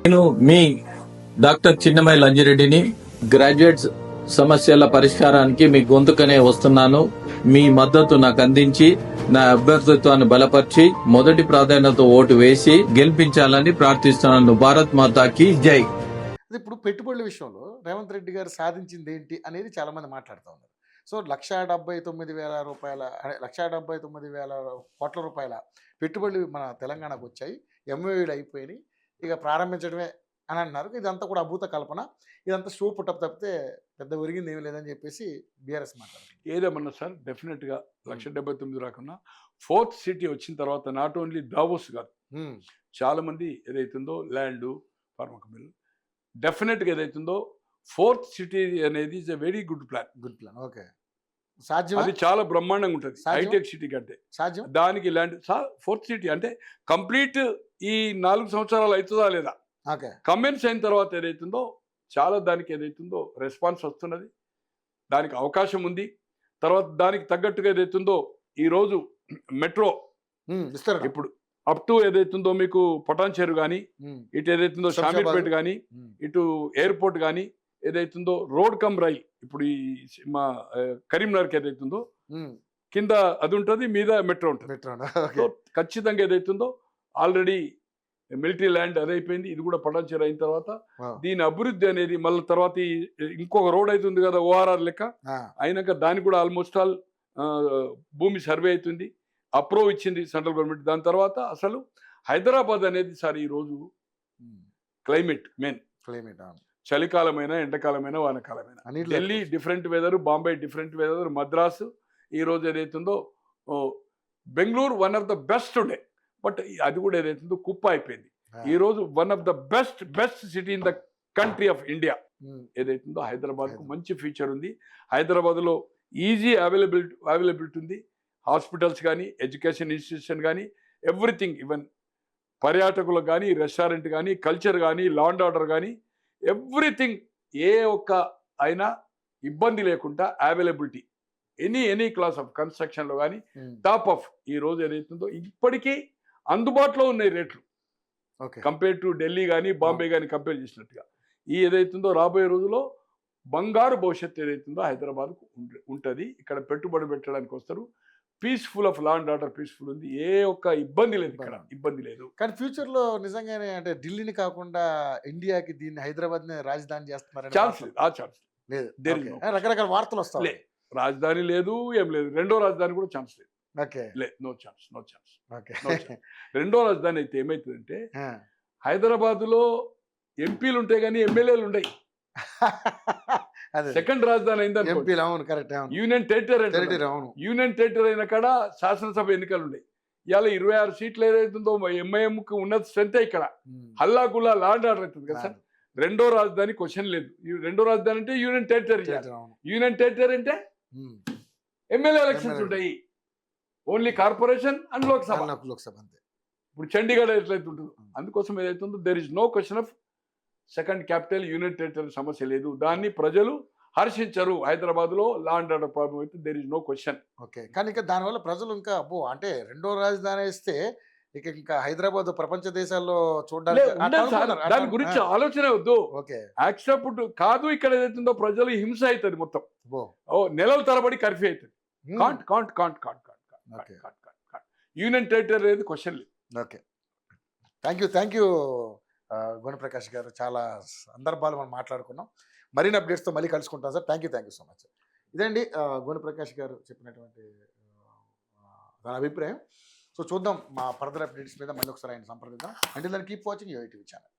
నేను మీ doctor చిన్నమై లంజిరెడ్డిని graduates సమస్యల పరిష్కారానికి మీ గొంతుకనే వస్తున్నాను. మీ మద్దతు నాకు అందించి నా అభ్యర్థిత్వాన్ని బలపరిచి మొదటి ప్రాధాన్యత ఓటు వేసి గెలిపించాలని ప్రార్థిస్తున్నాను. భారత్ మాతాకి జై. ఇప్పుడు పెట్టుబడుల విషయంలో రేవంత్ రెడ్డి గారు సాధించింది ఏంటి అనేది చాలా మంది మాట్లాడుతూ ఉన్నారు. సో 1,79,000 రూపాయల 1,79,000 కోట్ల రూపాయల పెట్టుబడులు మన తెలంగాణకు వచ్చాయి. ఎంఓయూలు అయిపోయినాయి, ఇక ప్రారంభించడమే అని అంటున్నారు. ఇదంతా కూడా అభూత కల్పన, ఇదంతా షో పుట్టప్ తప్పితే పెద్ద ఒరిగింది ఏమీ లేదని చెప్పేసి బీఆర్ఎస్ మాట్లాడుతుంది. ఏదేమన్నా సార్, డెఫినెట్గా 1,79,000 రాకుండా 4th సిటీ వచ్చిన తర్వాత నాట్ ఓన్లీ దావోస్ కాదు, చాలా మంది ఏదైతుందో ల్యాండ్ ఫార్మక్ మిల్ డెఫినెట్గా ఏదైతుందో 4th సిటీ అనేది is a very good plan. Okay, సాధ్యం, అది చాలా బ్రహ్మాండంగా ఉంటుంది. హైటెక్ సిటీ కంటే సాధ్యం. దానికి ల్యాండ్ 4th సిటీ అంటే కంప్లీట్ ఈ 4 సంవత్సరాలు అవుతుందా లేదా, కమెన్స్ అయిన తర్వాత ఏదైతుందో చాలా దానికి ఏదైతుందో రెస్పాన్స్ వస్తున్నది, దానికి అవకాశం ఉంది. తర్వాత దానికి తగ్గట్టుగా ఏదైతుందో ఈరోజు మెట్రో ఇప్పుడు అప్ టు ఏదైతుందో మీకు పటాన్చేరు కానీ, ఇటు ఏదైతుందో షామీర్పేట కానీ, ఇటు ఎయిర్పోర్ట్ కానీ, ఏదైతుందో రోడ్ కమ్ రైల్ ఇప్పుడు ఈ మా కరీంనగర్కి ఏదైతుందో కింద అది ఉంటుంది, మీద మెట్రో ఉంటుంది. ఖచ్చితంగా ఏదైతుందో ఆల్రెడీ మిలిటరీ ల్యాండ్ అదైపోయింది, ఇది కూడా పటాన్చేరు అయిన తర్వాత దీని అభివృద్ధి అనేది మళ్ళీ తర్వాత ఇంకొక రోడ్ అవుతుంది కదా ఓఆర్ఆర్ లెక్క అయినాక దానికి కూడా ఆల్మోస్ట్ ఆల్ భూమి సర్వే అవుతుంది, అప్రూవ్ ఇచ్చింది సెంట్రల్ గవర్నమెంట్. దాని తర్వాత అసలు హైదరాబాద్ అనేది సార్ ఈరోజు క్లైమేట్ మెయిన్ చలికాలమైన ఎండాకాలమైన వానకాలమైన, Delhi different weather, Bombay different weather, Madras ఈరోజు ఏదైతుందో Bengaluru one of the best ఉండే, బట్ అది కూడా ఏదైతుందో కుప్ప అయిపోయింది. ఈరోజు one of the best city in the country of India ఏదైతుందో హైదరాబాద్కు మంచి ఫ్యూచర్ ఉంది. హైదరాబాద్లో ఈజీ అవైలబిలిటీ ఉంది, హాస్పిటల్స్ కానీ, ఎడ్యుకేషన్ ఇన్స్టిట్యూషన్ కానీ, ఎవ్రీథింగ్, ఈవెన్ పర్యాటకులకు కానీ, రెస్టారెంట్ కానీ, కల్చర్ కానీ, లా అండ్ ఆర్డర్ కానీ, ఎవ్రీథింగ్ ఏ ఒక్క అయినా ఇబ్బంది లేకుండా అవైలబిలిటీ ఎనీ క్లాస్ ఆఫ్ కన్స్ట్రక్షన్లో కానీ టాప్ ఆఫ్ ఈ రోజు ఏదైతుందో ఇప్పటికీ అందుబాటులో ఉన్నాయి రేట్లు కంపేర్ టు ఢిల్లీ కానీ బాంబే కానీ కంపేర్ చేసినట్టుగా. ఈ ఏదైతుందో రాబోయే రోజుల్లో బంగారు భవిష్యత్తు ఏదైతుందో హైదరాబాద్కు ఉంటుంది. ఇక్కడ పెట్టుబడి పెట్టడానికి వస్తారు, peaceful of law and order peaceful ఉంది, ఏ ఒక్క ఇబ్బంది లేదు, ఇక్కడ ఇబ్బంది లేదు. కానీ ఫ్యూచర్లో నిజంగానే అంటే ఢిల్లీని కాకుండా ఇండియాకి దీన్ని హైదరాబాద్ని రాజధాని చేస్తున్నారు ఛాన్స్ లేదు, రకరకాల వార్తలు వస్తాయి. రాజధాని లేదు, ఏం లేదు, రెండో రాజధాని కూడా ఛాన్స్ లేదు. No chance. రెండో రాజధాని అయితే ఏమైతుందంటే హైదరాబాద్లో ఎంపీలు ఉంటాయి కానీ ఎమ్మెల్యేలు ఉంటాయి. సెకండ్ రాజధాని అయింది యూనియన్ టెరిటరీ, యూనియన్ టెరిటరీ అయిన కాడ శాసనసభ ఎన్నికలు ఉన్నాయి. ఇవాళ 26 సీట్లు ఏదైతుందో ఎంఐఎంకి ఉన్న స్ట్రెంతే ఇక్కడ హల్లా గుల్లా లా అండ్ ఆర్డర్ అవుతుంది కదా సార్. రెండో రాజధాని క్వశ్చన్ లేదు. రెండో రాజధాని అంటే యూనియన్ టెరిటరీ, యూనియన్ టెరిటరీ అంటే ఎమ్మెల్యే ఎలక్షన్స్ ఉంటాయి, ఓన్లీ కార్పొరేషన్ అండ్ లోక్సభ అంతే. ఇప్పుడు చండీగఢ్ ఎట్లయితే ఉంటుందో అందుకోసం ఏదైతుందో there is no question of second capital, union territory సమస్య లేదు, దాన్ని ప్రజలు హర్షించరు. హైదరాబాద్లో లా అండ్ ఆర్డర్ ప్రాబ్లం అయితే there is no question. Okay, కానీ ఇంకా దానివల్ల ప్రజలు ఇంకా అబ్బో అంటే రెండో రాజధాని ఇస్తే ఇంకా హైదరాబాద్ ప్రపంచ దేశాల్లో చూడడానికి దాని గురించి ఆలోచన వద్దు. యాక్సెప్ట్ కాదు, ఇక్కడ ఏదైతుందో ప్రజలు హింస అవుతుంది మొత్తం, నెలల తరబడి కర్ఫ్యూ అవుతుంది. యూనియన్ టెరిటరీ అనేది క్వశ్చన్ లేదు. Okay, thank you Gunaprakash garu. చాలా సందర్భాలు మనం మాట్లాడుకున్నాం. మరిన్ని అప్డేట్స్తో మళ్ళీ కలుసుకుంటాం sir. Thank you so much. ఇదండి గుణప్రకాష్ గారు చెప్పినటువంటి తన అభిప్రాయం. సో చూద్దాం మా ఫర్దర్ అప్డేట్స్ మీద మళ్ళీ ఒకసారి ఆయన సంప్రదిద్దాం. అంటే దాన్ని కీప్ వాచింగ్ యూఐటీవీ ఛానల్.